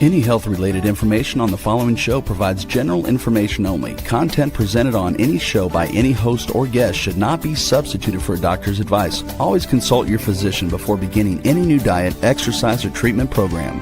Any health-related information on the following show provides general information only. Content presented on any show by any host or guest should not be substituted for a doctor's advice. Always consult your physician before beginning any new diet, exercise, or treatment program.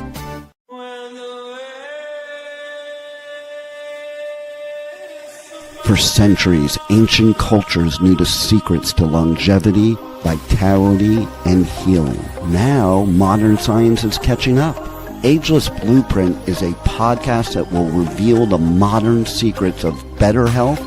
For centuries, ancient cultures knew the secrets to longevity, vitality, and healing. Now, modern science is catching up. Ageless Blueprint is a podcast that will reveal the modern secrets of better health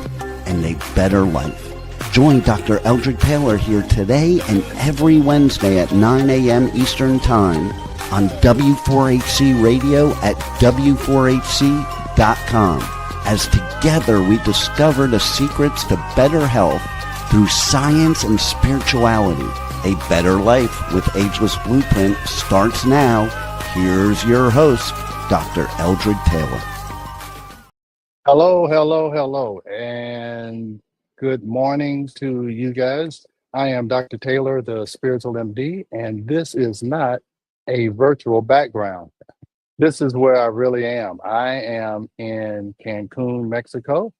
and a better life. Join Dr. Eldred Taylor here today and every Wednesday at 9 a.m. Eastern Time on W4HC Radio at W4HC.com. As together we discover the secrets to better health through science and spirituality. A better life with Ageless Blueprint starts now. Here's your host, Dr. Eldred Taylor. Hello, and good morning to you guys. I am Dr. Taylor, the Spiritual MD, and this is not a virtual background. This is where I really am. I am in Cancun, Mexico,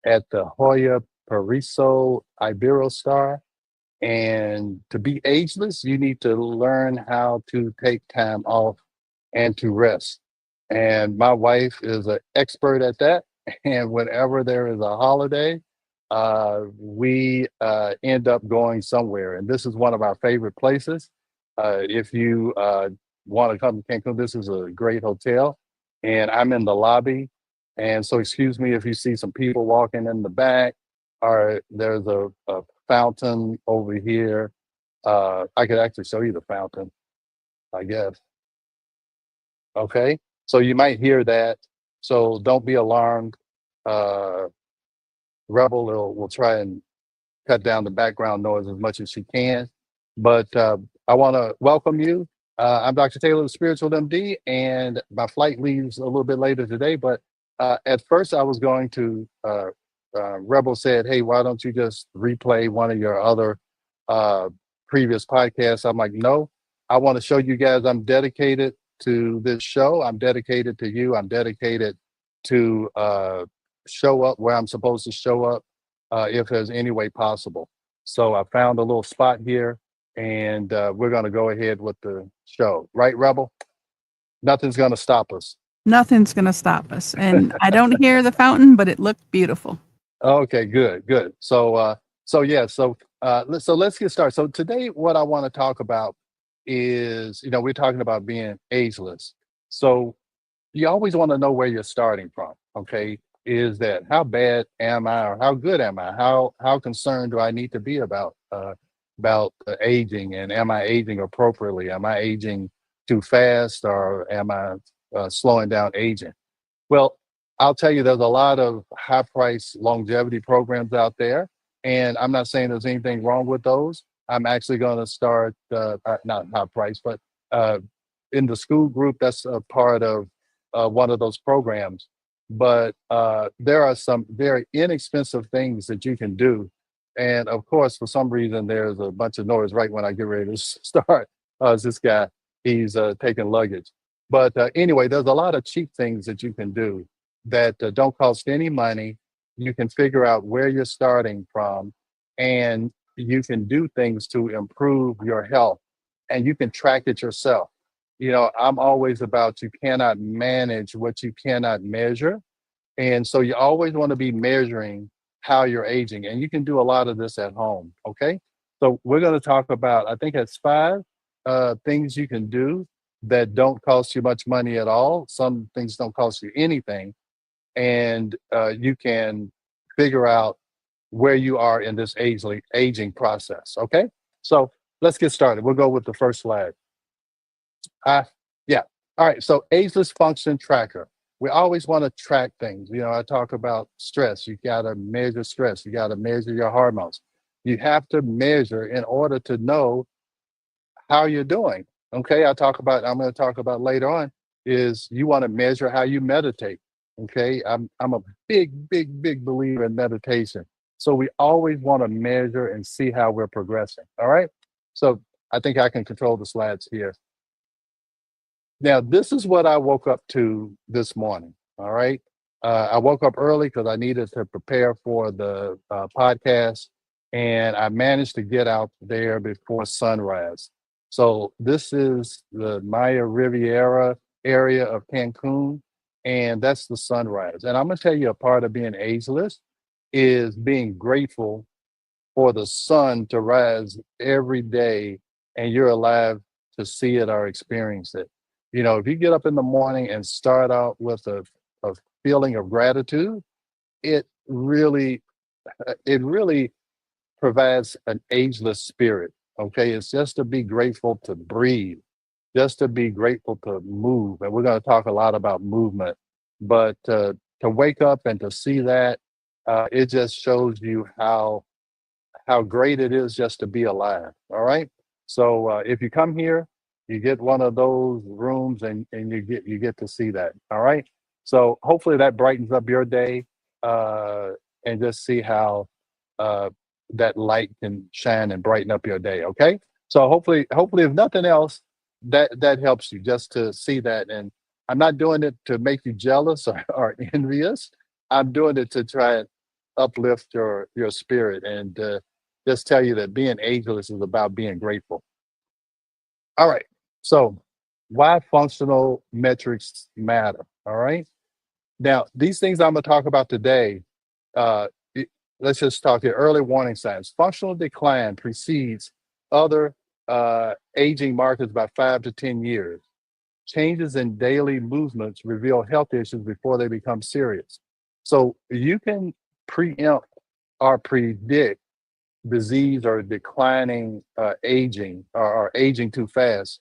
at the Hoya Paraiso Iberostar. And to be ageless, you need to learn how to take time off and to rest. And my wife is an expert at that. And whenever there is a holiday, we end up going somewhere. And this is one of our favorite places. If you want to come to Cancun, this is a great hotel. And I'm in the lobby. And so excuse me if you see some people walking in the back, or there's a fountain over here. I could actually show you the fountain, I guess. Okay, so you might hear that. So don't be alarmed. Rebel will try and cut down the background noise as much as she can. But I want to welcome you. I'm Dr. Taylor, the Spiritual MD, and my flight leaves a little bit later today. But at first I was going to, Rebel said, hey, why don't you just replay one of your other previous podcasts? I'm like, no, I want to show you guys I'm dedicated to this show. I'm dedicated to you. I'm dedicated to show up where I'm supposed to show up if there's any way possible. So I found a little spot here, and we're going to go ahead with the show. Right, Rebel? Nothing's going to stop us. Nothing's going to stop us. And I don't hear the fountain, but it looked beautiful. Okay, good. So let's get started. So today, what I want to talk about is, we're talking about being ageless. So you always want to know where you're starting from. Okay, is that how bad am I, or how good am I? How concerned do I need to be about aging, and am I aging appropriately? Am I aging too fast, or am I slowing down aging? Well, I'll tell you, there's a lot of high price longevity programs out there, and I'm not saying there's anything wrong with those. I'm actually going to start, not high price, but in the school group, that's a part of one of those programs. But there are some very inexpensive things that you can do. And of course, for some reason, there's a bunch of noise right when I get ready to start. This guy, he's taking luggage. But anyway, there's a lot of cheap things that you can do that don't cost any money. You can figure out where you're starting from, and you can do things to improve your health, and you can track it yourself. I'm always about, you cannot manage what you cannot measure. And so you always want to be measuring how you're aging, and you can do a lot of this at home. Okay. So we're going to talk about, I think it's 5 things you can do that don't cost you much money at all. Some things don't cost you anything. And you can figure out where you are in this aging process. Okay. So let's get started. We'll go with the first slide. Yeah. All right. So ageless function tracker. We always want to track things. I talk about stress. You got to measure stress. You got to measure your hormones. You have to measure in order to know how you're doing. Okay. I'm going to talk about later on, is you want to measure how you meditate. Okay. I'm a big believer in meditation. So we always want to measure and see how we're progressing. All right. So I think I can control the slides here. Now, this is what I woke up to this morning. All right. I woke up early because I needed to prepare for the podcast, and I managed to get out there before sunrise. So, this is the Maya Riviera area of Cancun, and that's the sunrise. And I'm going to tell you a part of being ageless is being grateful for the sun to rise every day and you're alive to see it or experience it. You know, if you get up in the morning and start out with a feeling of gratitude, it really it really provides an ageless spirit. Okay. It's just to be grateful to breathe, just to be grateful to move. And we're going to talk a lot about movement, but to wake up and to see that, it just shows you how great it is just to be alive. All right. So if you come here, you get one of those rooms and you get to see that. All right. So hopefully that brightens up your day uh, and just see how uh, that light can shine and brighten up your day. Okay. So hopefully if nothing else, that helps you just to see that. And I'm not doing it to make you jealous or envious. I'm doing it to try and uplift your spirit and just tell you that being ageless is about being grateful. All right. So, why functional metrics matter? All right. Now, these things I'm going to talk about today, uh, let's just talk here. Early warning signs. Functional decline precedes other aging markers by 5 to 10 years. Changes in daily movements reveal health issues before they become serious. So, you can preempt or predict disease or declining aging or aging too fast.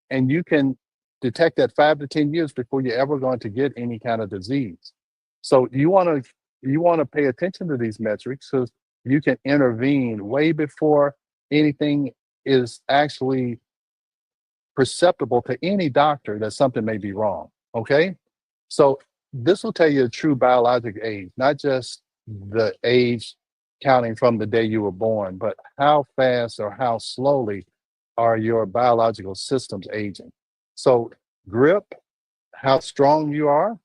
And you can detect that 5 to 10 years before you're ever going to get any kind of disease. So you want to pay attention to these metrics so you can intervene way before anything is actually perceptible to any doctor that something may be wrong. Okay. So this will tell you a true biologic age, not just the age counting from the day you were born, but how fast or how slowly are your biological systems aging. So grip, how strong you are,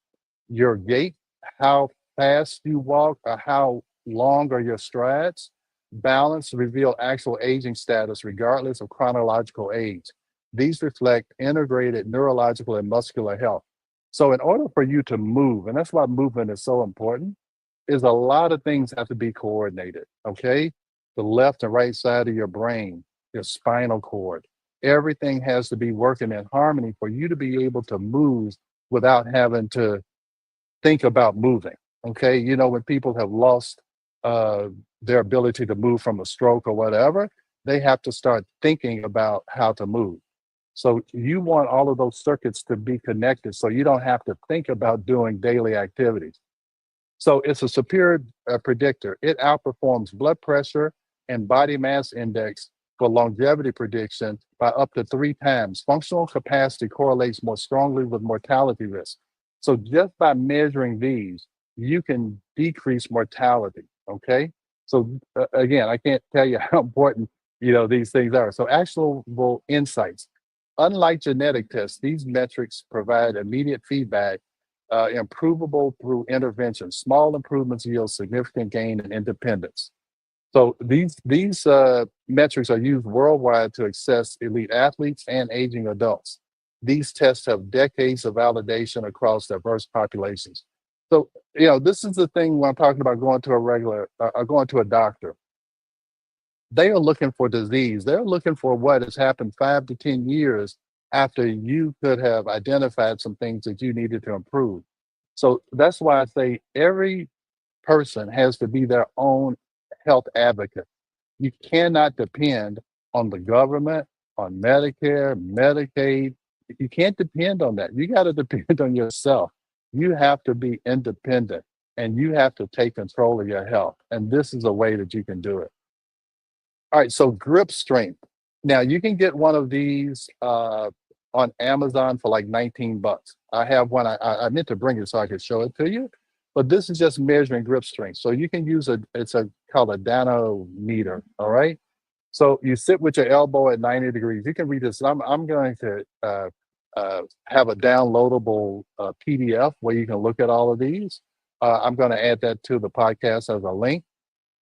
your gait, how fast you walk, or how long are your strides. Balance reveal actual aging status regardless of chronological age. These reflect integrated neurological and muscular health. So, in order for you to move, and that's why movement is so important, is a lot of things have to be coordinated. Okay. The left and right side of your brain, your spinal cord, everything has to be working in harmony for you to be able to move without having to think about moving. Okay. You know, when people have lost uh, their ability to move from a stroke or whatever, they have to start thinking about how to move. So you want all of those circuits to be connected so you don't have to think about doing daily activities. So it's a superior predictor. It outperforms blood pressure and body mass index for longevity prediction by up to 3 times. Functional capacity correlates more strongly with mortality risk. So just by measuring these, you can decrease mortality. Okay. So again, I can't tell you how important these things are. So actionable insights. Unlike genetic tests, these metrics provide immediate feedback, improvable through intervention. Small improvements yield significant gain in independence. So these metrics are used worldwide to assess elite athletes and aging adults. These tests have decades of validation across diverse populations. So this is the thing when I'm talking about going to a regular or going to a doctor. They are looking for disease. They're looking for what has happened 5 to 10 years after you could have identified some things that you needed to improve. So that's why I say every person has to be their own health advocate. You cannot depend on the government, on Medicare, Medicaid. You can't depend on that. You got to depend on yourself. You have to be independent and you have to take control of your health. And this is a way that you can do it. All right, so grip strength. Now you can get one of these on Amazon for like 19 bucks. I have one. I meant to bring it so I could show it to you, but this is just measuring grip strength. So you can use it's called a danometer. All right. So you sit with your elbow at 90 degrees. You can read this. I'm going to have a downloadable PDF where you can look at all of these. I'm going to add that to the podcast as a link.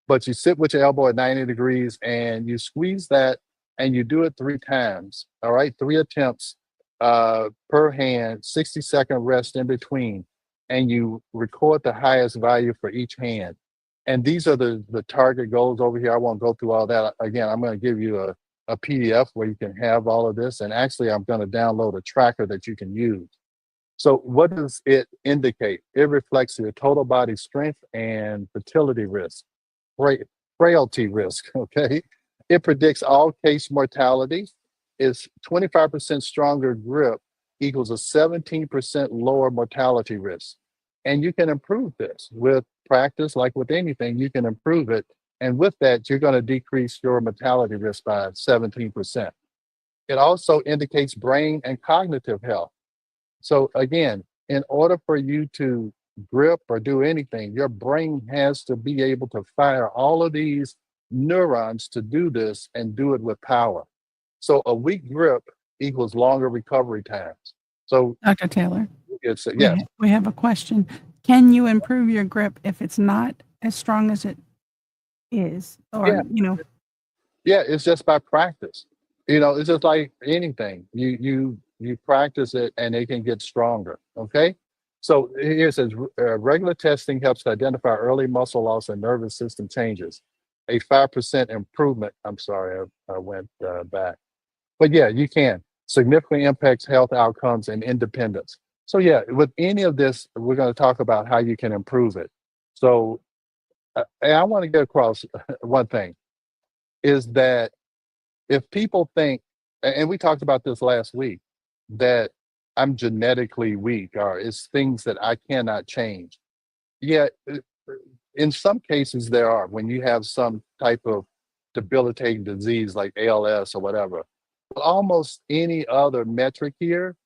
But you sit with your elbow at 90 degrees and you squeeze that and you do it 3 times. All right, 3 attempts per hand, 60-second rest in between. And you record the highest value for each hand. And these are the target goals over here. I won't go through all that. Again, I'm going to give you a PDF where you can have all of this. And actually, I'm going to download a tracker that you can use. So what does it indicate? It reflects your total body strength and fertility risk, frailty risk, okay? It predicts all case mortality. Is 25% stronger grip equals a 17% lower mortality risk. And you can improve this with practice, like with anything, you can improve it. And with that, you're going to decrease your mortality risk by 17%. It also indicates brain and cognitive health. So again, in order for you to grip or do anything, your brain has to be able to fire all of these neurons to do this and do it with power. So a weak grip equals longer recovery times. So Dr. Taylor, it's yes. we have a question. Can you improve your grip if it's not as strong as it is? Or, Yeah, it's just by practice. It's just like anything. You practice it and it can get stronger. Okay. So here it says regular testing helps to identify early muscle loss and nervous system changes. A 5% improvement. I'm sorry, I went back. But yeah, you can. Significantly impacts health outcomes and independence. So yeah, with any of this, we're going to talk about how you can improve it. So and I want to get across one thing, is that if people think, and we talked about this last week, that I'm genetically weak or it's things that I cannot change. Yeah, in some cases there are, when you have some type of debilitating disease like ALS or whatever. But almost any other metric here,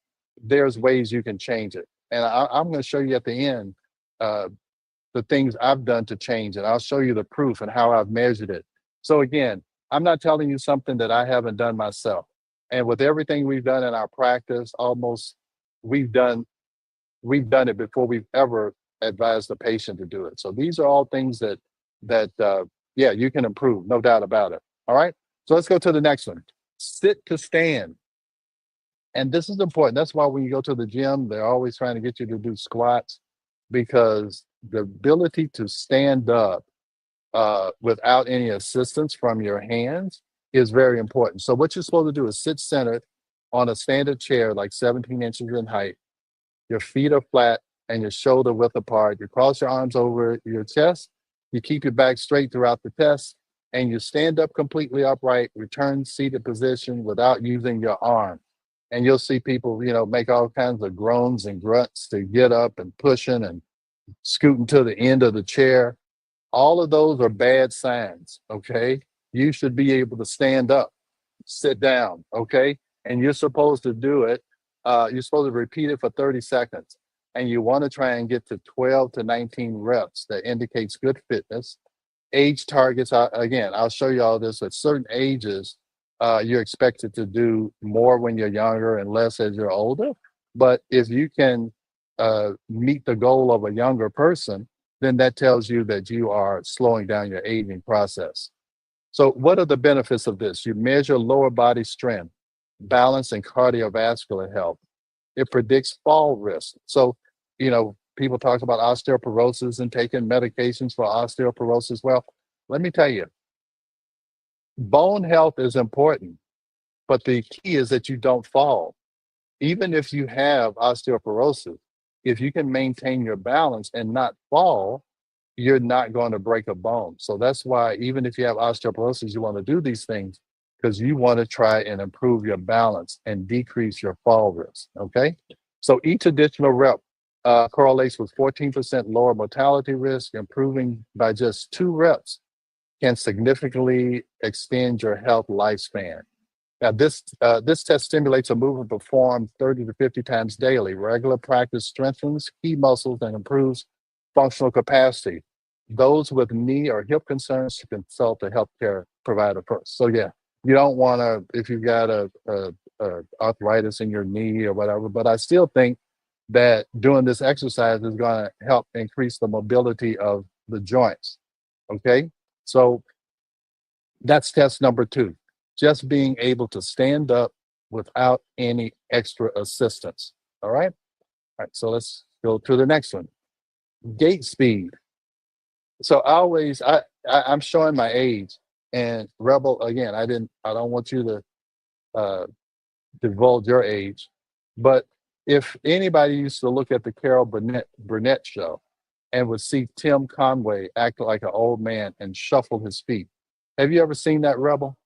there's ways you can change it. And I'm going to show you at the end the things I've done to change it. I'll show you the proof and how I've measured it. So again, I'm not telling you something that I haven't done myself. And with everything we've done in our practice, almost we've done it before we've ever advised the patient to do it. So these are all things that you can improve, no doubt about it. All right. So let's go to the next one. Sit to stand. And this is important. That's why when you go to the gym, they're always trying to get you to do squats, because the ability to stand up without any assistance from your hands is very important. So what you're supposed to do is sit centered on a standard chair, like 17 inches in height. Your feet are flat and your shoulder width apart. You cross your arms over your chest. You keep your back straight throughout the test, and you stand up completely upright, return seated position without using your arm. And you'll see people, make all kinds of groans and grunts to get up and pushing and scooting to the end of the chair. All of those are bad signs, okay? You should be able to stand up, sit down, okay? And you're supposed to do it. You're supposed to repeat it for 30 seconds. And you want to try and get to 12 to 19 reps. That indicates good fitness. Age targets, again, I'll show you all this. At certain ages, you're expected to do more when you're younger and less as you're older. But if you can meet the goal of a younger person, then that tells you that you are slowing down your aging process. So what are the benefits of this? You measure lower body strength, balance, and cardiovascular health. It predicts fall risk. So, people talk about osteoporosis and taking medications for osteoporosis. Well, let me tell you, bone health is important, but the key is that you don't fall. Even if you have osteoporosis, if you can maintain your balance and not fall, you're not going to break a bone. So that's why even if you have osteoporosis, you want to do these things, because you want to try and improve your balance and decrease your fall risk, okay? So each additional rep correlates with 14% lower mortality risk. Improving by just 2 reps can significantly extend your health lifespan. Now, this test stimulates a movement performed 30 to 50 times daily. Regular practice strengthens key muscles and improves functional capacity. Those with knee or hip concerns should consult a healthcare provider first. So yeah, you don't want to, if you've got a arthritis in your knee or whatever. But I still think that doing this exercise is going to help increase the mobility of the joints. Okay. So that's test number 2. Just being able to stand up without any extra assistance. All right. All right. So let's go to the next one. Gait speed. So I'm showing my age, and Rebel, again, I don't want you to uh divulge your age, but if anybody used to look at the Carol Burnett show and would see Tim Conway act like an old man and shuffle his feet. Have you ever seen that, Rebel?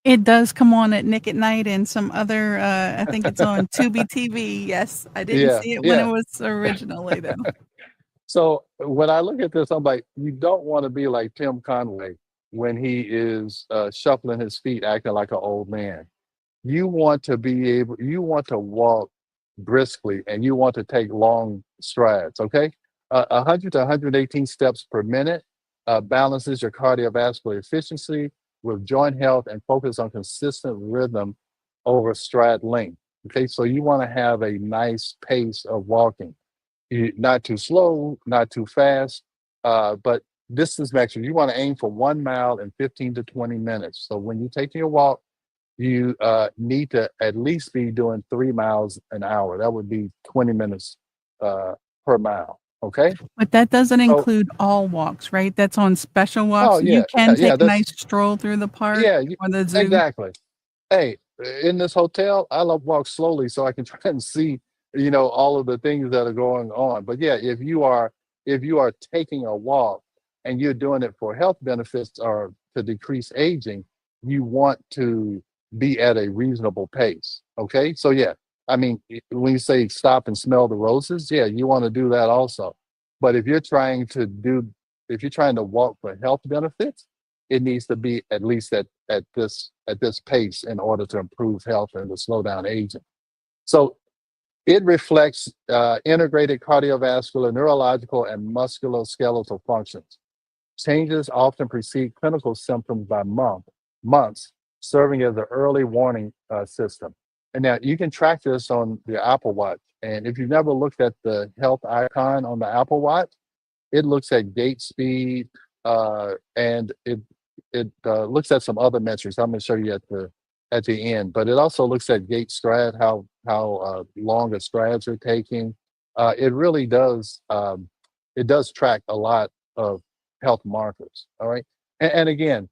It does come on at Nick at Night and some other, I think it's on Tubi TV. Yes, I didn't Yeah, see it when it yeah. was originally though. So when I look at this, I'm like, you don't want to be like Tim Conway when he is shuffling his feet, acting like an old man. You want to walk briskly, and you want to take long strides. Okay. 100 to 118 steps per minute balances your cardiovascular efficiency with joint health and focus on consistent rhythm over stride length. Okay. So you want to have a nice pace of walking. Not too slow, not too fast, but distance maximum. You want to aim for 1 mile in 15 to 20 minutes. So when you're taking a walk, you need to at least be doing 3 miles an hour. That would be 20 minutes per mile. Okay. But that doesn't So, include all walks, right? That's on special walks. oh You yeah, can yeah, take a that's nice stroll through the park yeah, or the zoo. exactly. Hey, in this hotel, I love walk slowly so I can try and see, all of the things that are going on. But yeah, if you are taking a walk and you're doing it for health benefits or to decrease aging, you want to be at a reasonable pace. Okay. So yeah, I mean, when you say stop and smell the roses, yeah, you want to do that also. But if you're trying to walk for health benefits, it needs to be at least at this pace in order to improve health and to slow down aging. So it reflects integrated cardiovascular, neurological, and musculoskeletal functions. Changes often precede clinical symptoms by months, serving as an early warning system. And now you can track this on the Apple Watch. And if you've never looked at the health icon on the Apple Watch, it looks at gait speed, and it looks at some other metrics. I'm going to show you at the end, but it also looks at gait stride, how long the strides are taking. It really does. It does track a lot of health markers. All right, and again,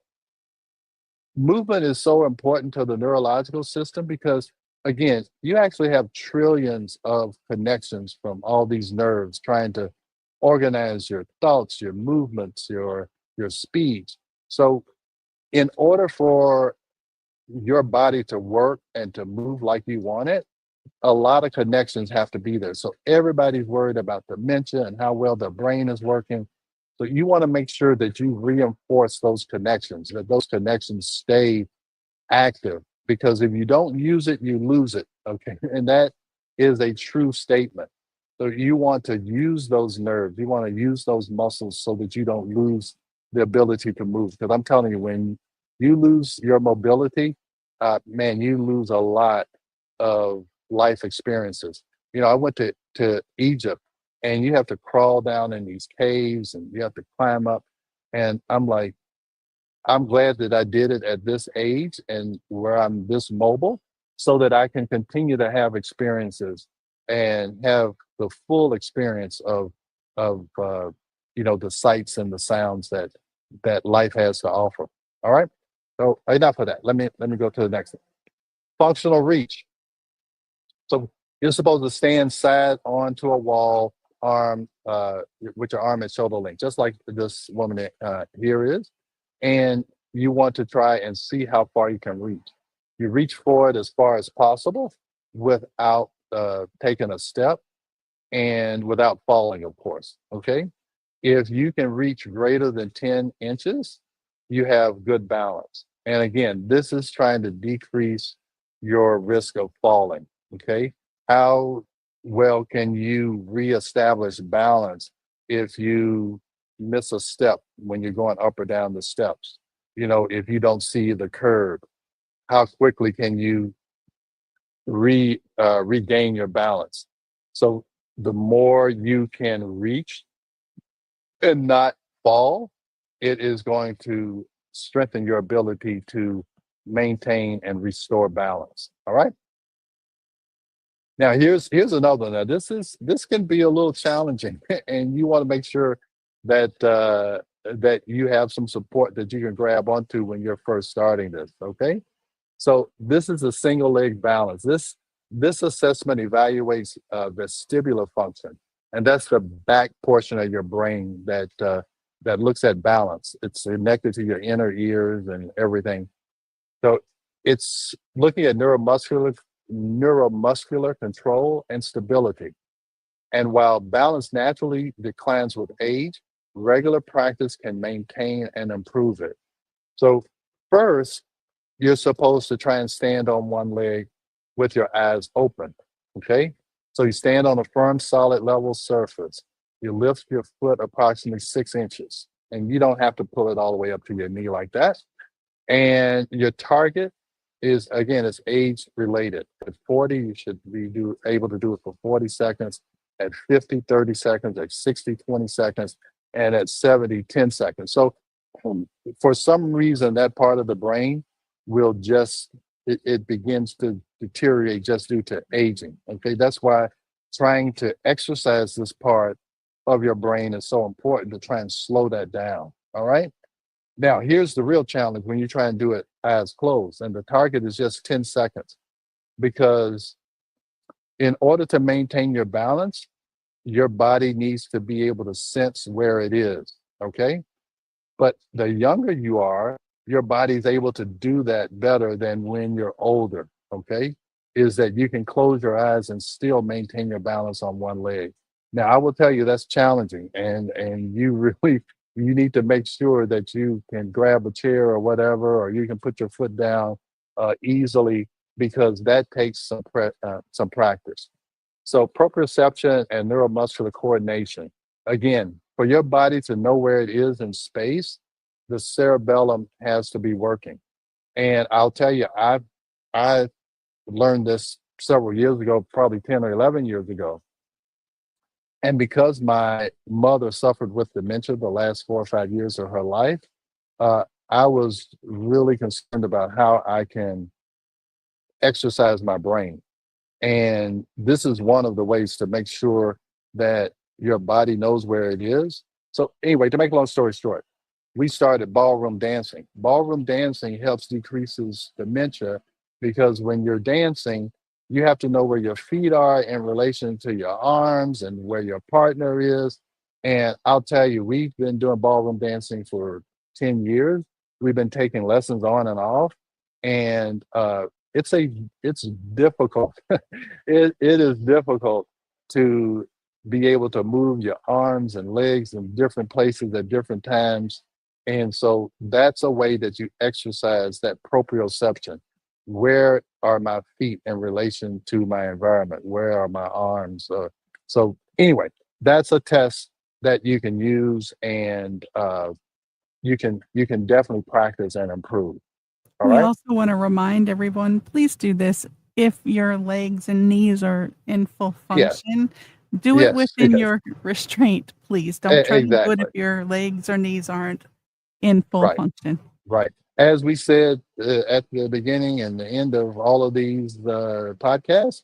movement is so important to the neurological system because again, you actually have trillions of connections from all these nerves trying to organize your thoughts, your movements, your speech. So in order for your body to work and to move like you want it, a lot of connections have to be there. So everybody's worried about dementia and how well their brain is working. So you want to make sure that you reinforce those connections, that those connections stay active, because if you don't use it, you lose it. Okay. And that is a true statement. So you want to use those nerves, you want to use those muscles so that you don't lose the ability to move. Because I'm telling you, when you lose your mobility, man, you lose a lot of life experiences. I went to Egypt, and you have to crawl down in these caves and you have to climb up. And I'm like, I'm glad that I did it at this age and where I'm this mobile so that I can continue to have experiences and have the full experience of the sights and the sounds that life has to offer. All right. So enough of that. Let me go to the next one. Functional reach. So you're supposed to stand side onto a wall, with your arm at shoulder length, just like this woman here is. And you want to try and see how far you can reach. You reach forward as far as possible without taking a step and without falling, of course. Okay. If you can reach greater than 10 inches, you have good balance. And again, this is trying to decrease your risk of falling. Okay. How well can you reestablish balance if you miss a step when you're going up or down the steps? If you don't see the curb, how quickly can you regain your balance. So the more you can reach and not fall, it is going to strengthen your ability to maintain and restore balance. All right. Now here's another one. Now this can be a little challenging, and you want to make sure that that you have some support that you can grab onto when you're first starting this. Okay. So this is a single leg balance. This assessment evaluates vestibular function, and that's the back portion of your brain that looks at balance. It's connected to your inner ears and everything. So it's looking at neuromuscular control and stability. And while balance naturally declines with age, regular practice can maintain and improve it. So first, you're supposed to try and stand on one leg with your eyes open. Okay. So you stand on a firm, solid, level surface. You lift your foot approximately 6 inches, and you don't have to pull it all the way up to your knee like that. And your target is, again, it's age related. At 40, you should be able to do it for 40 seconds. At 50, 30 seconds. At 60, 20 seconds. And at 70, 10 seconds. So for some reason, that part of the brain will just, it begins to deteriorate just due to aging. Okay, that's why trying to exercise this part of your brain is so important, to try and slow that down. All right. Now, here's the real challenge when you try and do it eyes closed, and the target is just 10 seconds. Because in order to maintain your balance, your body needs to be able to sense where it is. Okay. But the younger you are, your body's able to do that better than when you're older. Okay. Is that you can close your eyes and still maintain your balance on one leg. Now, I will tell you that's challenging, and you really, you need to make sure that you can grab a chair or whatever, or you can put your foot down easily, because that takes some practice. So proprioception and neuromuscular coordination. Again, for your body to know where it is in space, the cerebellum has to be working. And I'll tell you, I learned this several years ago, probably 10 or 11 years ago. And because my mother suffered with dementia the last 4 or 5 years of her life, I was really concerned about how I can exercise my brain. And this is one of the ways to make sure that your body knows where it is. So anyway, to make a long story short, we started ballroom dancing. Ballroom dancing helps decreases dementia, because when you're dancing, you have to know where your feet are in relation to your arms and where your partner is. And I'll tell you, we've been doing ballroom dancing for 10 years. We've been taking lessons on and off. And it's difficult. It is difficult to be able to move your arms and legs in different places at different times. And so that's a way that you exercise that proprioception. Where are my feet in relation to my environment? Where are my arms? So anyway, that's a test that you can use, and you can definitely practice and improve. All We right. also want to remind everyone, please do this if your legs and knees are in full Yes. function. Do it Yes. within Yes. your restraint, please. Don't try to do it Exactly. if your legs or knees aren't in full Right. function. Right. As we said at the beginning and the end of all of these podcasts,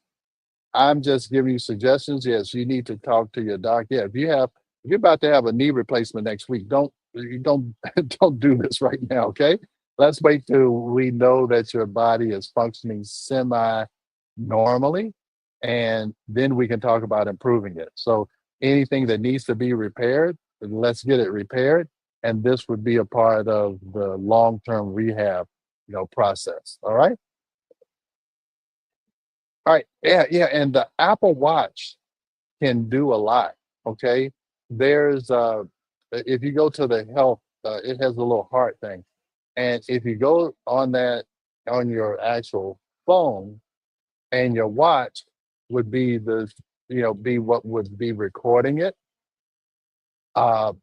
I'm just giving you suggestions. Yes, you need to talk to your doc. Yeah, if you're about to have a knee replacement next week, don't don't do this right now. Okay, let's wait till we know that your body is functioning semi normally, and then we can talk about improving it. So anything that needs to be repaired, let's get it repaired, and this would be a part of the long-term rehab, process. All right. All right. Yeah, yeah. And the Apple Watch can do a lot. Okay. There's if you go to the health, it has a little heart thing. And if you go on that on your actual phone, and your watch would be be what would be recording it. Uh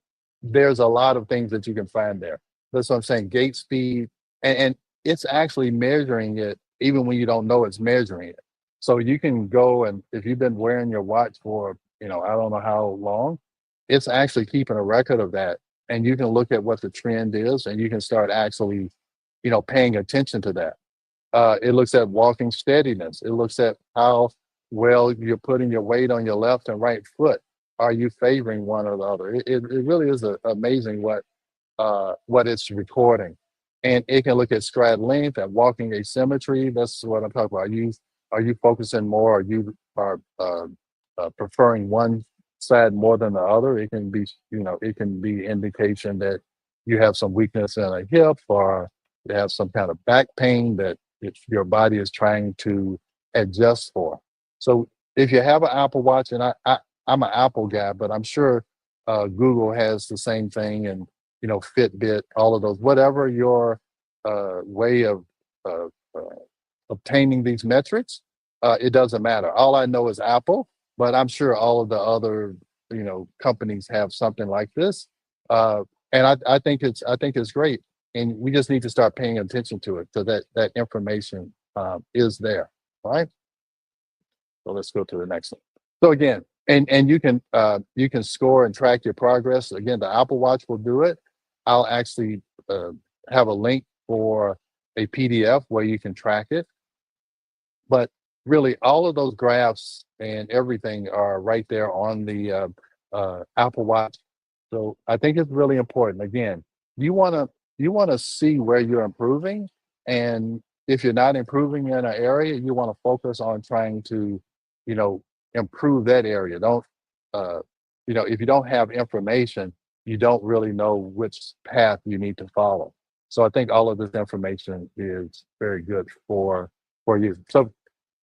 there's a lot of things that you can find there. That's what I'm saying. Gait speed, and it's actually measuring it even when you don't know it's measuring it. So you can go, and if you've been wearing your watch for, I don't know how long, it's actually keeping a record of that. And you can look at what the trend is and you can start actually, paying attention to that. It looks at walking steadiness. It looks at how well you're putting your weight on your left and right foot. Are you favoring one or the other? It really is amazing what it's recording. And it can look at stride length and walking asymmetry. That's what I'm talking about. Are you focusing more? Are you preferring one side more than the other? It can be indication that you have some weakness in a hip, or you have some kind of back pain that your body is trying to adjust for. So if you have an Apple Watch, and I'm an Apple guy, but I'm sure Google has the same thing, and Fitbit, all of those, whatever your way of uh, uh, obtaining these metrics, it doesn't matter. All I know is Apple, but I'm sure all of the other companies have something like this, and I think it's great, and we just need to start paying attention to it so that information is there, right? So let's go to the next one. So again, and you can score and track your progress. Again, the Apple Watch will do it. I'll actually have a link for a PDF where you can track it. But really, all of those graphs and everything are right there on the Apple Watch. So I think it's really important. Again, you want to see where you're improving, and if you're not improving in an area, you want to focus on trying to, you know, improve that area. Don't, uh, if you don't have information, you don't really know which path you need to follow. So I think all of this information is very good for you. So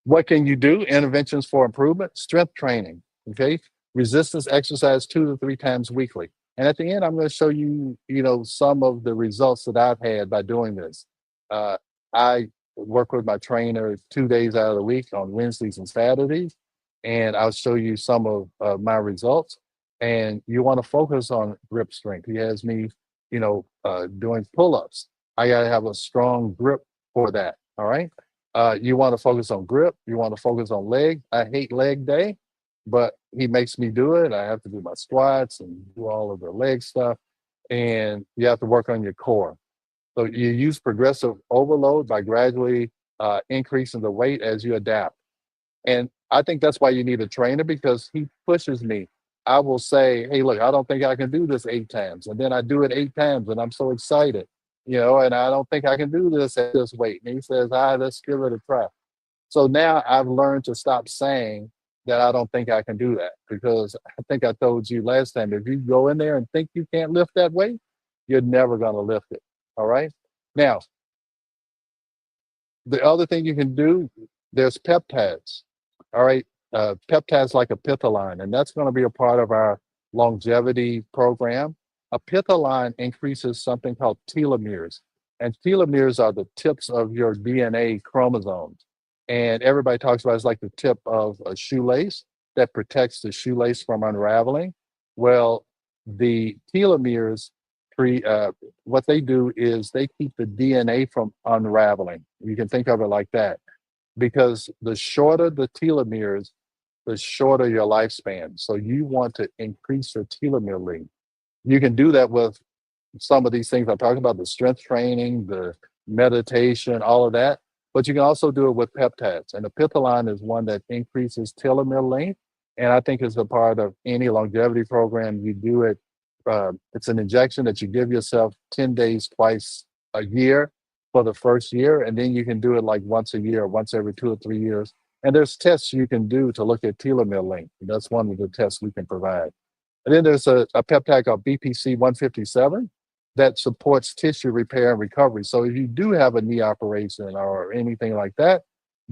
what can you do? Interventions for improvement, strength training, okay? Resistance exercise 2 to 3 times weekly. And at the end, I'm going to show you, some of the results that I've had by doing this. Uh, I work with my trainer 2 days out of the week on Wednesdays and Saturdays, and I'll show you some of my results. And you want to focus on grip strength. He has me, doing pull-ups. I got to have a strong grip for that. All right. You want to focus on grip. You want to focus on leg. I hate leg day, but he makes me do it. I have to do my squats and do all of the leg stuff. And you have to work on your core. So you use progressive overload by gradually increasing the weight as you adapt. And I think that's why you need a trainer, because he pushes me. I will say, hey, look, I don't think I can do this 8 times. And then I do it 8 times and I'm so excited, and I don't think I can do this at this weight. And he says, let's give it a try. So now I've learned to stop saying that I don't think I can do that, because I think I told you last time, if you go in there and think you can't lift that weight, you're never going to lift it. All right. Now, the other thing you can do, there's peptides. All right. Peptides like a Pitaline, and that's going to be a part of our longevity program. A Pitaline increases something called telomeres, and telomeres are the tips of your DNA chromosomes. And everybody talks about it's like the tip of a shoelace that protects the shoelace from unraveling. Well, the telomeres, what they do is they keep the DNA from unraveling. You can think of it like that, because the shorter the telomeres, the shorter your lifespan. So you want to increase your telomere length. You can do that with some of these things I'm talking about, the strength training, the meditation, all of that. But you can also do it with peptides. And the Pitaline is one that increases telomere length. And I think it's a part of any longevity program. You do it, it's an injection that you give yourself 10 days twice a year for the first year. And then you can do it like once a year, once every 2 or 3 years. And there's tests you can do to look at telomere length. That's one of the tests we can provide. And then there's a peptide called BPC 157 that supports tissue repair and recovery. So if you do have a knee operation or anything like that,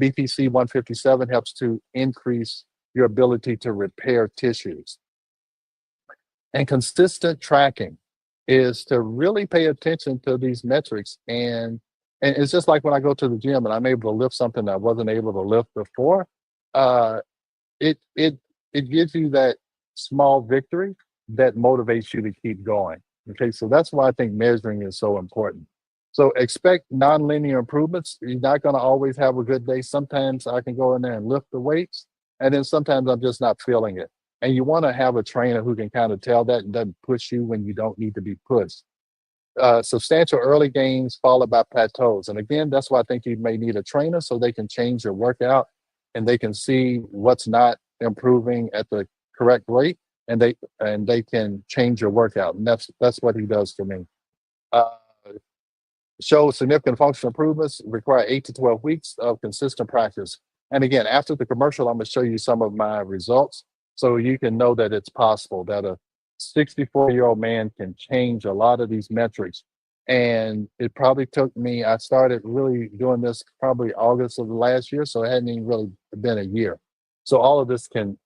BPC 157 helps to increase your ability to repair tissues. And consistent tracking is to really pay attention to these metrics. And it's just like when I go to the gym and I'm able to lift something that I wasn't able to lift before. Uh, it gives you that small victory that motivates you to keep going. Okay, so that's why I think measuring is so important. So expect nonlinear improvements. You're not going to always have a good day. Sometimes I can go in there and lift the weights, and then sometimes I'm just not feeling it. And you want to have a trainer who can kind of tell that and doesn't push you when you don't need to be pushed. Substantial early gains followed by plateaus. And again, that's why I think you may need a trainer so they can change your workout and they can see what's not improving at the correct rate, and they can change your workout. And that's what he does for me. Uh, Show significant functional improvements require 8 to 12 weeks of consistent practice. And again, after the commercial, I'm going to show you some of my results so you can know that it's possible that a 64-year-old man can change a lot of these metrics. And it probably took me, I started really doing this probably August of the last year, so it hadn't even really been a year. So all of this can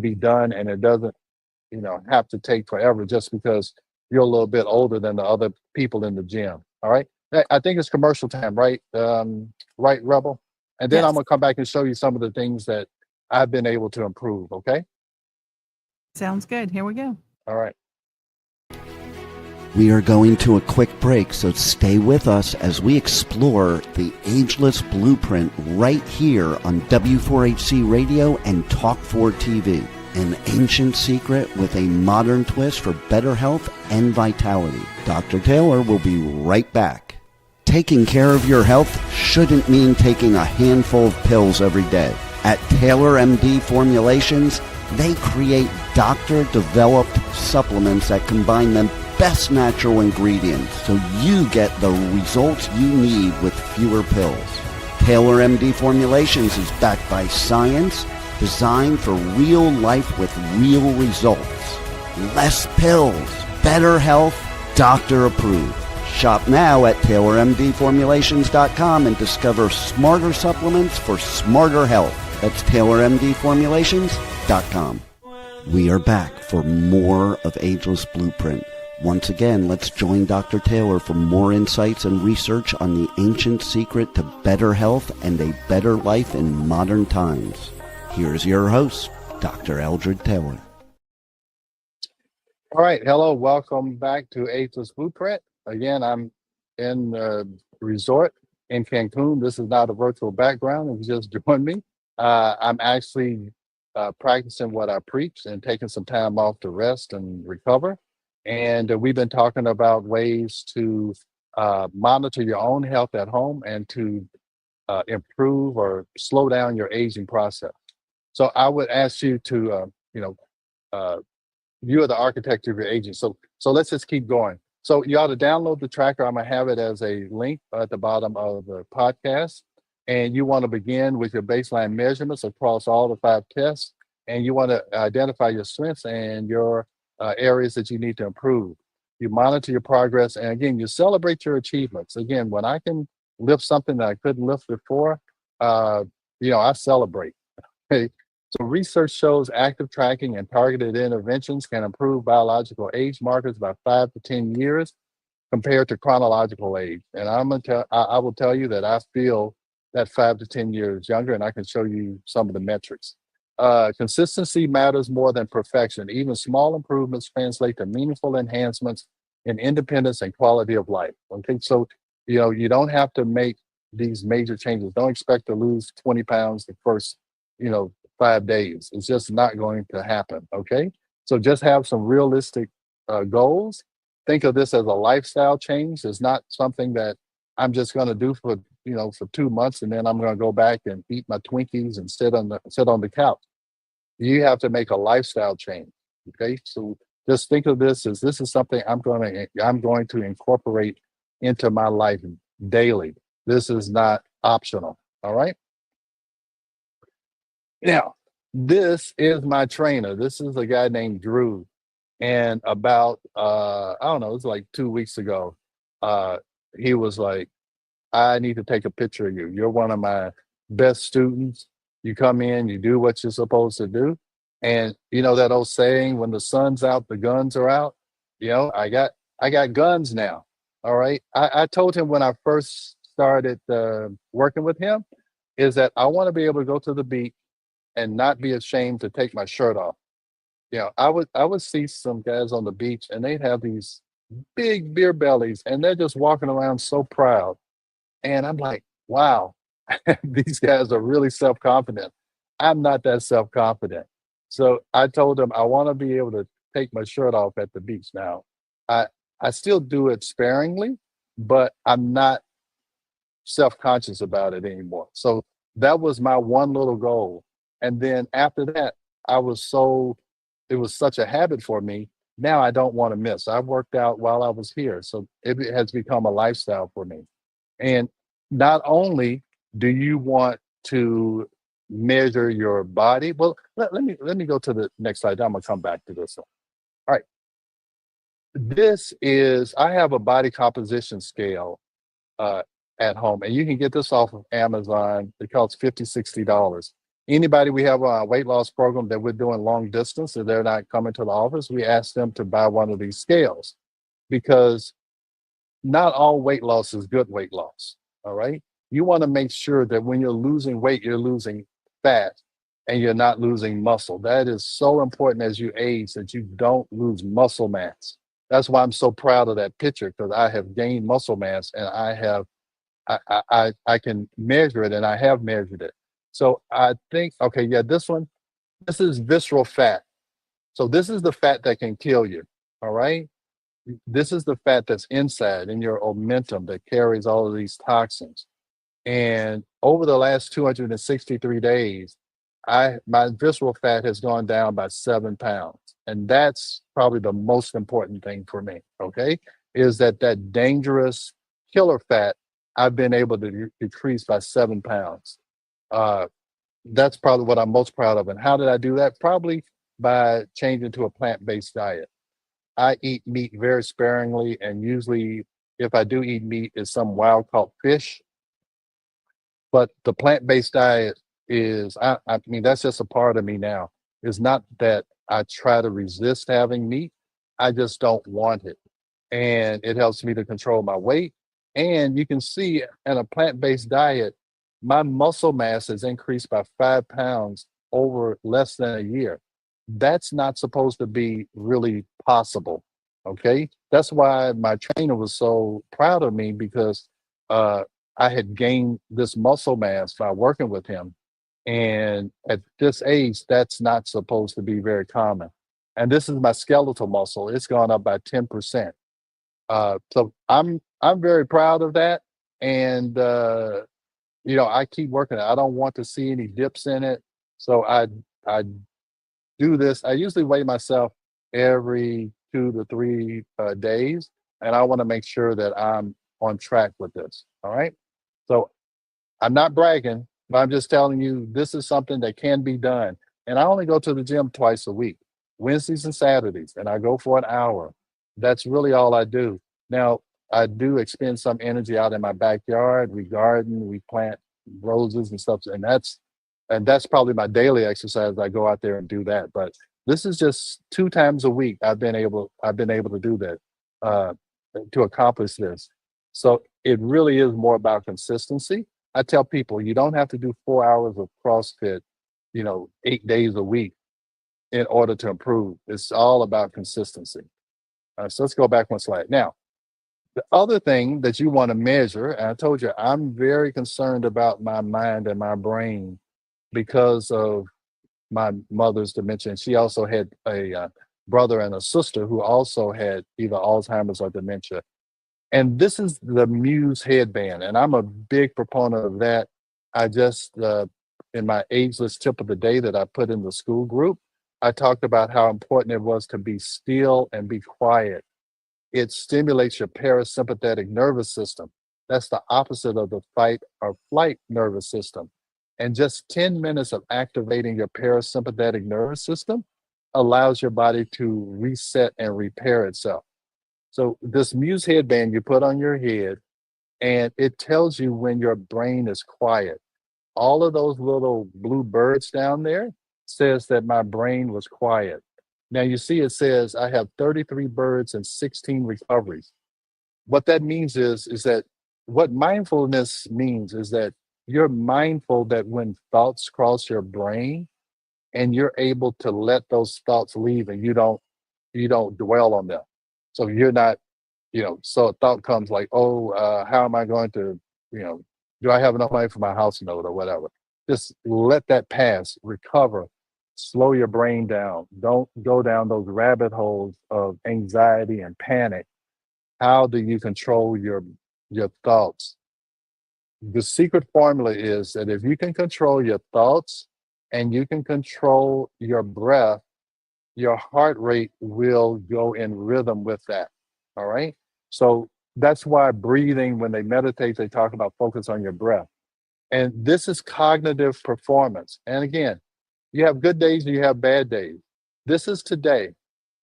be done, and it doesn't, have to take forever just because you're a little bit older than the other people in the gym. All right. I think it's commercial time, right? Right, Rebel? And then I'm Yes. gonna come back and show you some of the things that I've been able to improve. Okay. Sounds good. Here we go. All right. We are going to a quick break, so stay with us as we explore the Ageless Blueprint right here on W4HC Radio and Talk4 TV. An ancient secret with a modern twist for better health and vitality. Dr. Taylor will be right back. Taking care of your health shouldn't mean taking a handful of pills every day. At Taylor MD Formulations, they create doctor-developed supplements that combine the best natural ingredients so you get the results you need with fewer pills. Taylor MD Formulations is backed by science, designed for real life with real results. Less pills, better health, doctor approved. Shop now at TaylorMDFormulations.com and discover smarter supplements for smarter health. That's TaylorMDFormulations.com. We are back for more of Ageless Blueprint. Once again, let's join Dr. Taylor for more insights and research on the ancient secret to better health and a better life in modern times. Here's your host, Dr. Eldred Taylor. All right. Hello. Welcome back to Ageless Blueprint. Again, I'm in the resort in Cancun. This is not a virtual background. If you just joined me, I'm actually practicing what I preach and taking some time off to rest and recover. And we've been talking about ways to monitor your own health at home and to improve or slow down your aging process. So I would ask you to, you are the architect of your aging. So let's just keep going. So you ought to download the tracker. I'm gonna have it as a link at the bottom of the podcast. And you want to begin with your baseline measurements across all the 5 tests. And you want to identify your strengths and your areas that you need to improve. You monitor your progress. And again, you celebrate your achievements. Again, when I can lift something that I couldn't lift before, I celebrate. Okay. So research shows active tracking and targeted interventions can improve biological age markers by 5 to 10 years compared to chronological age. And I will tell you that I feel that 5 to 10 years younger, and I can show you some of the metrics. Consistency matters more than perfection. Even small improvements translate to meaningful enhancements in independence and quality of life. Okay, so you don't have to make these major changes. Don't expect to lose 20 pounds the first 5 days. It's just not going to happen. Okay. So just have some realistic goals. Think of this as a lifestyle change. It's not something that I'm just going to do for 2 months and then I'm going to go back and eat my Twinkies and sit on the couch. You have to make a lifestyle change. Okay. So just think of this as this is something I'm going to incorporate into my life daily. This is not optional. All right. Now, this is my trainer. This is a guy named Drew. And about, I don't know, it was like 2 weeks ago, he was like, I need to take a picture of you. You're one of my best students. You come in, you do what you're supposed to do. And you know that old saying, when the sun's out, the guns are out. I got guns now. All right. I told him when I first started working with him is that I want to be able to go to the beach and not be ashamed to take my shirt off. I would see some guys on the beach and they'd have these big beer bellies, and they're just walking around so proud. And I'm like, wow, these guys are really self confident. I'm not that self confident. So I told them I want to be able to take my shirt off at the beach now. I I still do it sparingly, but I'm not self conscious about it anymore. So that was my one little goal. And then after that, I was so it was such a habit for me. Now I don't want to miss. I worked out while I was here, so it has become a lifestyle for me. And not only do you want to measure your body, well, let me go to the next slide. I'm gonna come back to this one. All right. This is I have a body composition scale uh, at home, and you can get this off of Amazon. It costs $50, $60. Anybody we have on a weight loss program that we're doing long distance and they're not coming to the office, we ask them to buy one of these scales because not all weight loss is good weight loss. All right. You want to make sure that when you're losing weight, you're losing fat and you're not losing muscle. That is so important as you age that you don't lose muscle mass. That's why I'm so proud of that picture because I have gained muscle mass and I can measure it and I have measured it. So I think, okay, yeah, this is visceral fat. So this is the fat that can kill you. All right. This is the fat that's inside in your omentum that carries all of these toxins. And over the last 263 days, my visceral fat has gone down by 7 pounds. And that's probably the most important thing for me. Okay. Is that dangerous killer fat I've been able to decrease by 7 pounds. Uh, that's probably what I'm most proud of. And how did I do that? Probably by changing to a plant-based diet. I eat meat very sparingly, and usually, if I do eat meat, it's some wild caught fish. But the plant-based diet is, I mean, that's just a part of me now. It's not that I try to resist having meat. I just don't want it. And it helps me to control my weight. And you can see in a plant-based diet, my muscle mass has increased by 5 pounds over less than a year. That's not supposed to be really possible. Okay. That's why my trainer was so proud of me because uh, I had gained this muscle mass by working with him. And at this age, that's not supposed to be very common. And this is my skeletal muscle. It's gone up by 10%. So I'm very proud of that. And I keep working it. I don't want to see any dips in it. So I do this. I usually weigh myself every 2 to 3 days, and I want to make sure that I'm on track with this. All right. So I'm not bragging, but I'm just telling you this is something that can be done. And I only go to the gym twice a week, Wednesdays and Saturdays, and I go for an hour. That's really all I do. Now, I do expend some energy out in my backyard. We garden, we plant roses and stuff, and that's probably my daily exercise. I go out there and do that. But this is just 2 times a week. I've been able to do that uh, to accomplish this. So it really is more about consistency. I tell people you don't have to do 4 hours of CrossFit, 8 days a week in order to improve. It's all about consistency. So let's go back one slide. Now, the other thing that you want to measure, and I told you I'm very concerned about my mind and my brain because of my mother's dementia. And she also had a brother and a sister who also had either Alzheimer's or dementia. And this is the Muse headband, and I'm a big proponent of that. I just, in my ageless tip of the day that I put in the school group, I talked about how important it was to be still and be quiet. It stimulates your parasympathetic nervous system. That's the opposite of the fight or flight nervous system. And just 10 minutes of activating your parasympathetic nervous system allows your body to reset and repair itself. So this Muse headband you put on your head, and it tells you when your brain is quiet. All of those little blue birds down there says that my brain was quiet. Now you see it says I have 33 birds and 16 recoveries. What that means is that what mindfulness means is that you're mindful that when thoughts cross your brain and you're able to let those thoughts leave and you don't dwell on them. So you're not So a thought comes like, oh, how am I going to, do I have enough money for my house note or whatever? Just let that pass, recover, slow your brain down. Don't go down those rabbit holes of anxiety and panic. How do you control your thoughts? The secret formula is that if you can control your thoughts and you can control your breath, your heart rate will go in rhythm with that. All right. So that's why breathing, when they meditate, they talk about focus on your breath. And this is cognitive performance. And again, you have good days and you have bad days. This is today.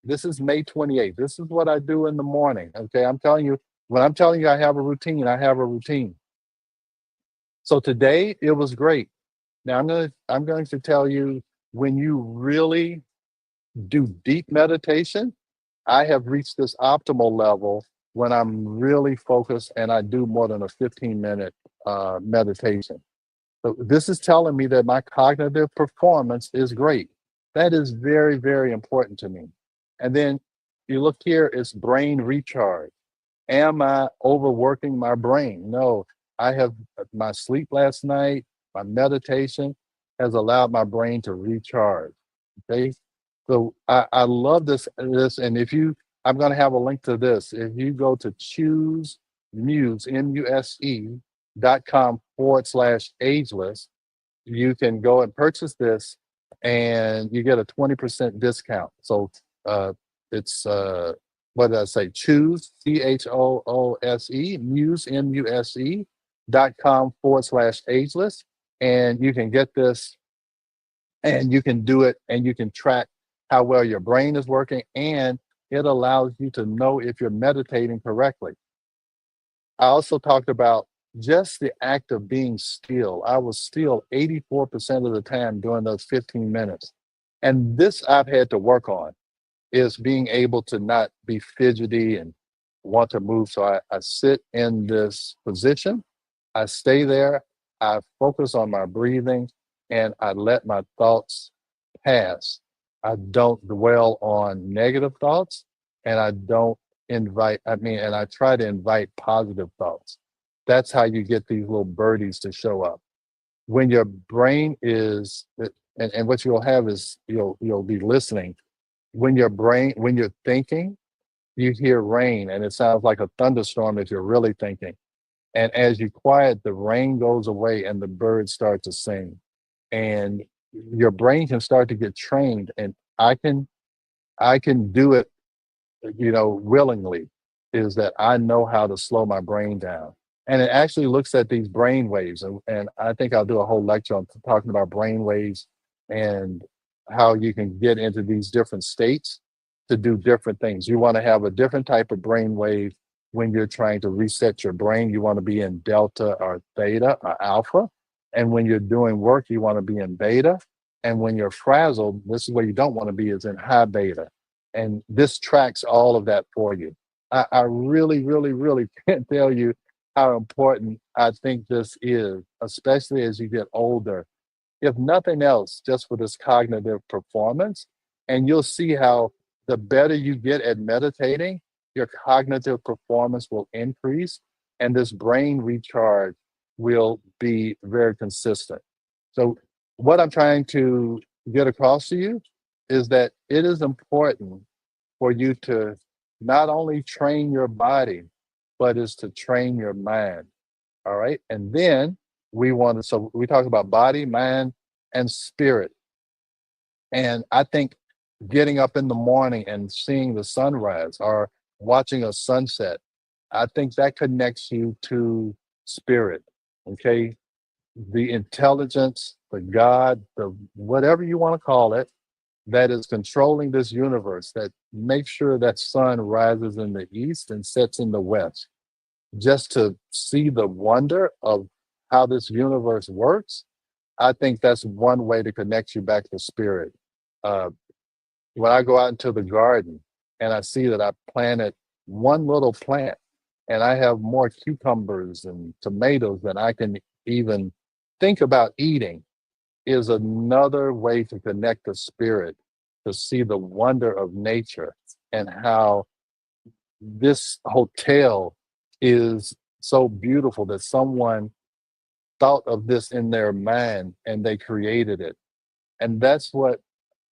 This is May 28th. This is what I do in the morning. Okay. I'm telling you, when I'm telling you I have a routine, I have a routine. So today it was great. Now I'm going to tell you, when you really do deep meditation, I have reached this optimal level when I'm really focused and I do more than a 15-minute meditation. So this is telling me that my cognitive performance is great. That is very, very important to me. And then you look here, it's brain recharge. Am I overworking my brain? No, I have my sleep last night, my meditation has allowed my brain to recharge. Okay. So I love this. And I'm going to have a link to this. If you go to choose muse, muse.com/ageless, you can go and purchase this and you get a 20% discount. So it's, what did I say? Choose, CHOOSE, muse, MUSE.com/ageless. And you can get this and you can do it and you can track how well your brain is working, and it allows you to know if you're meditating correctly. I also talked about just the act of being still. I was still 84% of the time during those 15 minutes. And this I've had to work on, is being able to not be fidgety and want to move. So I sit in this position, I stay there, I focus on my breathing, and I let my thoughts pass. I don't dwell on negative thoughts, and I don't and I try to invite positive thoughts. That's how you get these little birdies to show up. When your brain is, and what you'll have is you'll be listening. When you're thinking, you hear rain, and it sounds like a thunderstorm if you're really thinking. And as you quiet, the rain goes away and the birds start to sing. And your brain can start to get trained. And I can do it, willingly, is that I know how to slow my brain down. And it actually looks at these brain waves. And I think I'll do a whole lecture on talking about brain waves and how you can get into these different states to do different things. You want to have a different type of brain wave when you're trying to reset your brain. You want to be in delta or theta or alpha. And when you're doing work, you want to be in beta. And when you're frazzled, this is where you don't want to be, is in high beta. And this tracks all of that for you. I really, really, really can't tell you how important I think this is, especially as you get older. If nothing else, just for this cognitive performance. And you'll see how the better you get at meditating, your cognitive performance will increase and this brain recharge will be very consistent. So what I'm trying to get across to you is that it is important for you to not only train your body, but is to train your mind. All right. And then so we talk about body, mind, and spirit. And I think getting up in the morning and seeing the sunrise or watching a sunset, I think that connects you to spirit. Okay. The intelligence, the God, the whatever you want to call it, that is controlling this universe, that makes sure that sun rises in the east and sets in the west. Just to see the wonder of how this universe works, I think that's one way to connect you back to spirit. When I go out into the garden and I see that I planted one little plant and I have more cucumbers and tomatoes than I can even think about eating, is another way to connect the spirit, to see the wonder of nature and how this hotel is so beautiful that someone thought of this in their mind and they created it. And that's what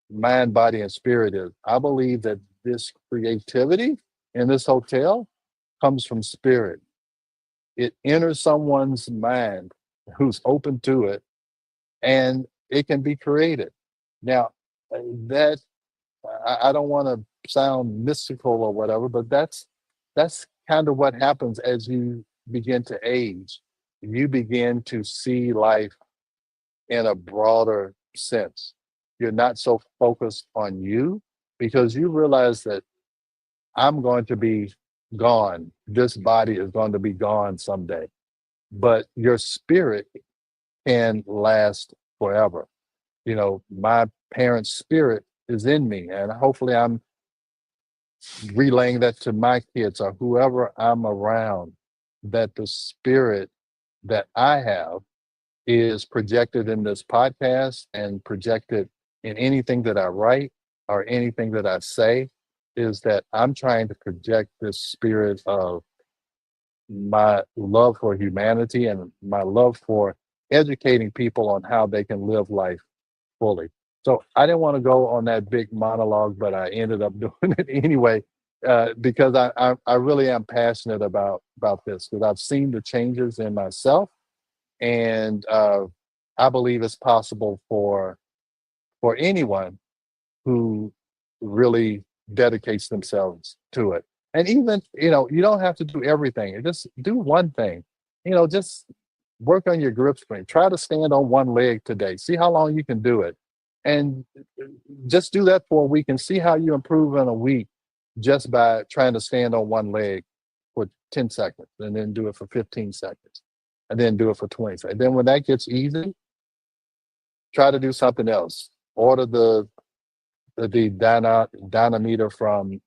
mind, body, and spirit is. I believe that this creativity in this hotel comes from spirit. It enters someone's mind who's open to it, and it can be created. Now, that I don't want to sound mystical or whatever, but that's kind of what happens as you begin to age. You begin to see life in a broader sense. You're not so focused on you because you realize that I'm going to be gone. This body is going to be gone someday, but your spirit can last forever. You know, my parents' spirit is in me, and hopefully I'm relaying that to my kids or whoever I'm around, that the spirit that I have is projected in this podcast and projected in anything that I write or anything that I say, is that I'm trying to project this spirit of my love for humanity and my love for educating people on how they can live life fully. So I didn't want to go on that big monologue, but I ended up doing it anyway, because I really am passionate about this because I've seen the changes in myself, and I believe it's possible for anyone who really dedicates themselves to it. And even, you don't have to do everything. Just do one thing. Just work on your grip strength. Try to stand on one leg today. See how long you can do it. And just do that for a week and see how you improve in a week just by trying to stand on one leg for 10 seconds and then do it for 15 seconds and then do it for 20 seconds. Then when that gets easy, try to do something else. Order the dynameter from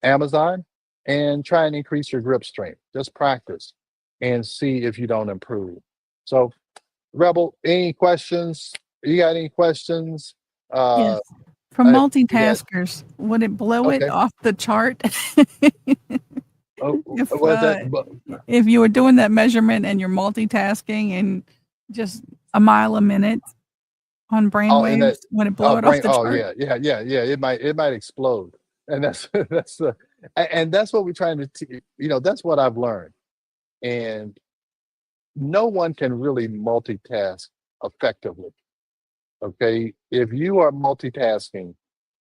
Amazon and try and increase your grip strength. Just practice and see if you don't improve. So, Rebel, any questions? You got any questions? Yes. For Yeah. multitaskers, would it blow it Okay. off the chart? Oh, If, was that? if you were doing that measurement and you're multitasking and just a mile a minute on Oh, and brainwaves, would it blow it off the chart? yeah. It might explode, and that's and that's what we're trying to. That's what I've learned, and no one can really multitask effectively. Okay, if you are multitasking,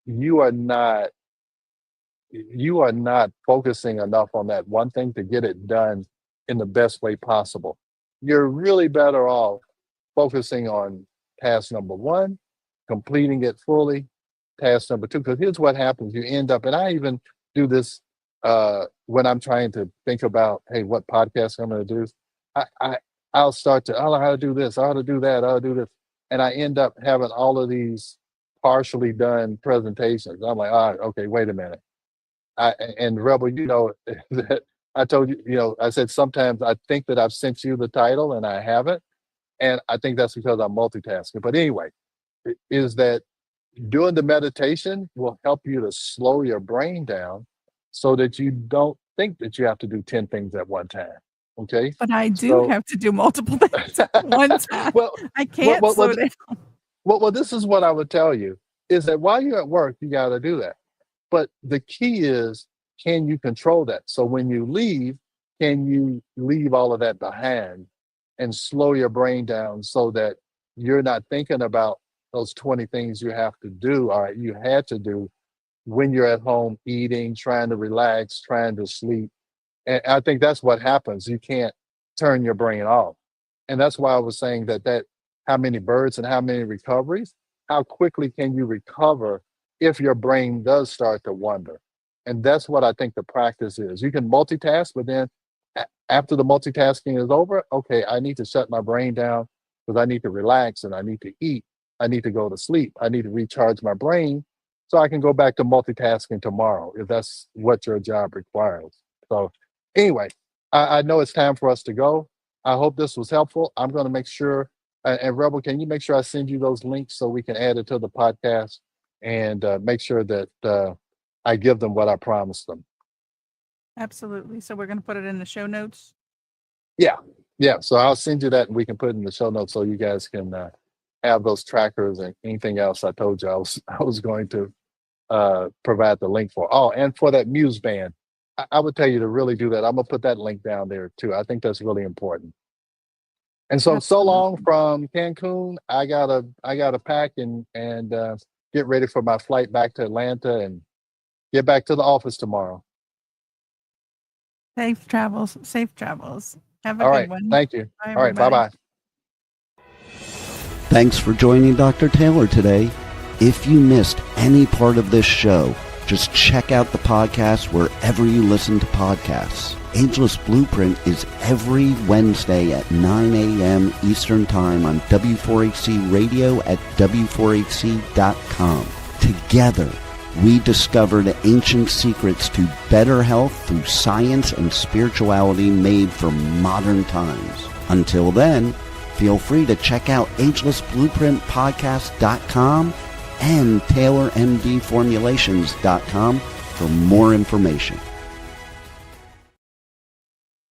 you are not focusing enough on that one thing to get it done in the best way possible. You're really better off focusing on task number one, completing it fully, task number two. Because here's what happens: you end up, and I even do this when I'm trying to think about, hey, what podcast I'm going to do. I'll start to, I don't know how to do this, I ought to do that, I ought to do this, and I end up having all of these partially done presentations. I'm like, all right, okay, wait a minute. And Rebel, that I told you, I said sometimes I think that I've sent you the title and I haven't. And I think that's because I'm multitasking. But anyway, is that doing the meditation will help you to slow your brain down so that you don't think that you have to do 10 things at one time. Okay. But I do So, have to do multiple things at one time. well, I can't slow down. well, this is what I would tell you is that while you're at work, you got to do that. But the key is, can you control that? So when you leave, can you leave all of that behind and slow your brain down so that you're not thinking about those 20 things you have to do or you had to do when you're at home eating, trying to relax, trying to sleep. And I think that's what happens. You can't turn your brain off. And that's why I was saying that how many birds and how many recoveries, how quickly can you recover if your brain does start to wander? And that's what I think the practice is. You can multitask, but then after the multitasking is over, okay, I need to shut my brain down because I need to relax and I need to eat. I need to go to sleep. I need to recharge my brain so I can go back to multitasking tomorrow if that's what your job requires. So anyway, I know it's time for us to go. I hope this was helpful. I'm going to make sure, and Rebel, can you make sure I send you those links so we can add it to the podcast and make sure that I give them what I promised them? Absolutely. So we're going to put it in the show notes. Yeah. So I'll send you that and we can put it in the show notes so you guys can have those trackers and anything else I told you I was going to provide the link for. Oh, and for that Muse band, I would tell you to really do that. I'm gonna put that link down there too. I think that's really important. And so long Absolutely. from Cancun. I gotta pack and get ready for my flight back to Atlanta and get back to the office tomorrow. Safe travels. Safe travels. Have a All good right. one. Thank you. Bye, All right. Bye everybody. bye. Thanks for joining Dr. Taylor today. If you missed any part of this show, just check out the podcast wherever you listen to podcasts. Ageless Blueprint is every Wednesday at 9 a.m. Eastern Time on W4HC Radio at W4HC.com. Together, we discover the ancient secrets to better health through science and spirituality made for modern times. Until then, feel free to check out agelessblueprintpodcast.com and TaylorMDFormulations.com for more information.